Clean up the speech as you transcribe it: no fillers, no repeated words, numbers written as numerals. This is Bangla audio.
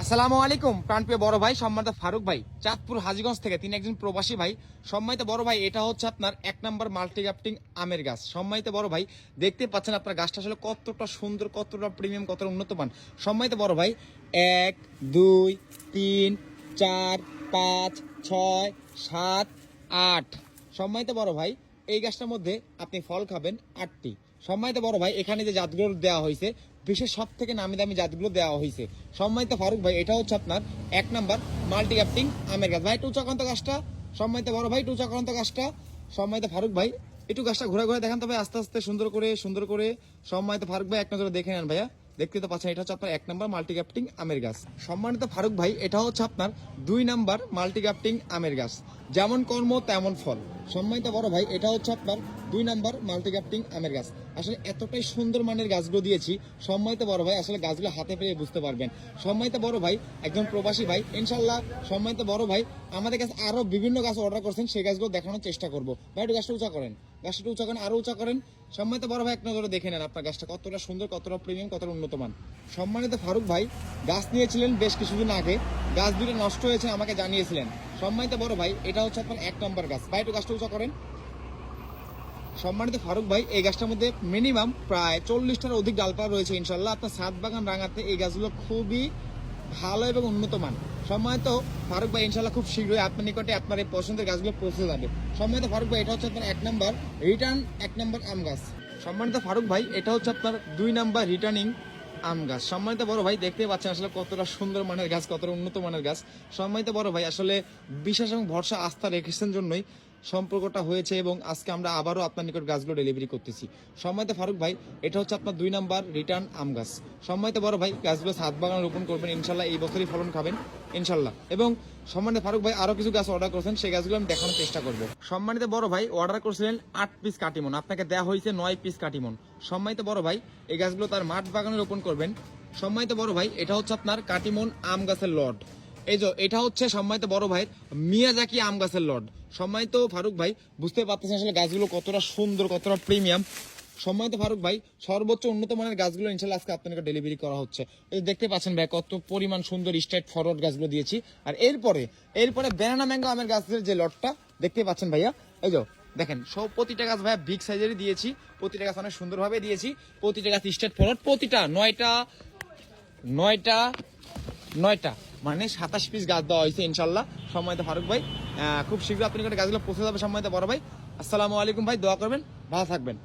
আসসালামু আলাইকুম প্রাণপ্রিয় বড় ভাই সম্মানিত ফারুক ভাই চাঁদপুর হাজীগঞ্জ থেকে তিনি একজন প্রবাসী ভাই। সম্মানিত বড় ভাই এটা হচ্ছে আপনার 1 নম্বর মাল্টি গ্রাফটিং আমের গাছ। সম্মানিত বড় ভাই দেখতে পাচ্ছেন আপনার গাছটা আসলে কতটা সুন্দর, কতটা প্রিমিয়াম, কতটা উন্নত মান। সম্মানিত বড় ভাই 1 2 3 4 5 6 7 8। সম্মানিত বড় ভাই এই গাছটার মধ্যে আপনি ফল খাবেন 8টি। সম্মানিত বড় ভাই এখানে যে জাতগুলো দেওয়া হয়েছে বিশ্বের সব থেকে নামি দামি জাতগুলো দেওয়া হয়েছে। সম্মানিত ফারুক ভাই এটা হচ্ছে আপনার 1 নাম্বার মাল্টি গ্রাফটিং আমের গাছ। ভাই একটু উঁচাকান্ত গাছটা, সম্মানিত বড় ভাই একটু উঁচাকান্ত গাছটা। সম্মানিত ফারুক ভাই একটু গাছটা ঘুরে ঘুরে দেখান, তবে আস্তে আস্তে সুন্দর করে। সম্মানিত ফারুক ভাই এক নজরে দেখে নেন ভাইয়া, দেখতে তো পাচ্ছেন এটা হচ্ছে আপনার 1 নাম্বার মাল্টি গ্রাফটিং আমের গাছ। সম্মানিত ফারুক ভাই এটা হচ্ছে আপনার 2 নাম্বার মাল্টি গ্রাফটিং আমের গাছ। যেমন কর্ম তেমন ফল। সম্মানিত বড় ভাই এটা হচ্ছে আপনার 2 নাম্বার মাল্টি গ্রাফটিং আমের গাছ। আসলে এতটাই সুন্দর মানের গাছগুলো দিয়েছি সম্মানিত বড় ভাই, আসলে গাছগুলো হাতে পেয়ে বুঝতে পারবেন। সম্মানিত বড় ভাই একজন প্রবাসী ভাই, ইনশাল্লাহ সম্মানিত বড় ভাই আমাদের কাছে আরো বিভিন্ন গাছ অর্ডার করছেন, সেই গাছগুলো দেখানোর চেষ্টা করবো। ভাই একটু গাছটা উঁচা করেন, গাছটা উঁচা করেন, আরো উঁচা করেন। সম্মানিত বড় ভাই এক নজরে দেখে নেন আপনার গাছটা কতটা সুন্দর, কতটা প্রিমিয়াম, কতটা উন্নত মান। সম্মানিত ফারুক ভাই গাছ নিয়েছিলেন বেশ কিছুদিন আগে, গাছ দুটো নষ্ট হয়েছে আমাকে জানিয়েছিলেন। সম্মানিত বড় ভাই এটা হচ্ছে আপনার 1 নম্বর গাছ। ভাই একটু গাছটা উঁচা করেন। সম্মানিত ফারুক ভাই এই গাছটার মধ্যে মিনিমাম প্রায় 40টার অধিক ডালপালা রয়েছে। ইনশাল্লাহ আপনার ছাদ বাগান রাঙাতে এই গাছগুলো খুবই ভালো এবং উন্নত মান। সম্মানিত ফারুক ভাই ইনশাল্লাহ খুব শীঘ্রই আপনার নিকটে আপনার এই পছন্দের গাছগুলো পৌঁছে যাবে। সম্মানিত ফারুক ভাই এটা হচ্ছে আপনার 1 নম্বর রিটার্ন 1 নম্বর আম গাছ। সম্মানিত ফারুক ভাই এটা হচ্ছে আপনার 2 নাম্বার রিটার্নিং আম গাছ। সম্মানিত বড় ভাই দেখতে পাচ্ছেন আসলে কতটা সুন্দর মানের গাছ, কতটা উন্নত মানের গাছ। সম্মানিত বড় ভাই আসলে বিশ্বাস এবং ভরসা আস্থা রেখেছেন জন্যই সম্পর্কটা হয়েছে এবং আজকে আমরা আবারও আপনার নিকট গাছগুলো ডেলিভারি করতেছি। সম্মানিত ফারুক ভাই এটা হচ্ছে আপনার 2 নাম্বার রিটার্ন আম গাছ। সম্মানিত বড় ভাই গাছগুলো ছাদ বাগানে রোপণ করবেন, ইনশাল্লাহ এই বছরই ফলন খাবেন ইনশাল্লাহ। এবং সম্মানিত ফারুক ভাই আরো কিছু গাছ অর্ডার করেছেন, সেই গাছগুলো আমি দেখানোর চেষ্টা করব। সম্মানিত বড় ভাই অর্ডার করেছিলেন 8 পিস কাটিমন, আপনাকে দেওয়া হয়েছে 9 পিস কাটিমন। সম্মানিত বড় ভাই এই গাছগুলো তার মাঠ বাগানে রোপণ করবেন। সম্মানিত বড় ভাই এটা হচ্ছে আপনার কাটিমন আম গাছের লট। এই যে এটা হচ্ছে সম্মানিত বড় ভাই মিয়াজাকি আম গাছের লট। সম্মানিত ফারুক ভাই বুঝতে পারতেছেন আসলে গাছগুলো কতটা সুন্দর, কতটা প্রিমিয়াম। সম্মানিত ফারুক ভাই সর্বোচ্চ উন্নত মানের গাছগুলো ইনশাল্লাহ আজকে আপনাকে ডেলিভারি করা হচ্ছে। এই দেখতে পাচ্ছেন ভাই কত পরিমাণ সুন্দর স্ট্রেট ফরওয়ার্ড গাছগুলো দিয়েছি। আর এরপরে ব্যানানা ম্যাঙ্গো আমের গাছের যে লটটা দেখতে পাচ্ছেন ভাইয়া, এই যে দেখেন সব প্রতিটা গাছ ভাইয়া বিগ সাইজেরই দিয়েছি, প্রতিটা গাছ অনেক সুন্দরভাবে দিয়েছি, প্রতিটা গাছ স্ট্রেট ফরওয়ার্ড, প্রতিটা 9টা মানে 27 পিস গাছ দেওয়া হয়েছে ইনশাল্লাহ। সম্মানিত ফারুক ভাই খুব শীঘ্র আপনি গাছগুলো পৌঁছে যাবে। সম্মানিত বড় ভাই আসসালামু আলাইকুম ভাই, দোয়া করবেন, ভালো থাকবেন।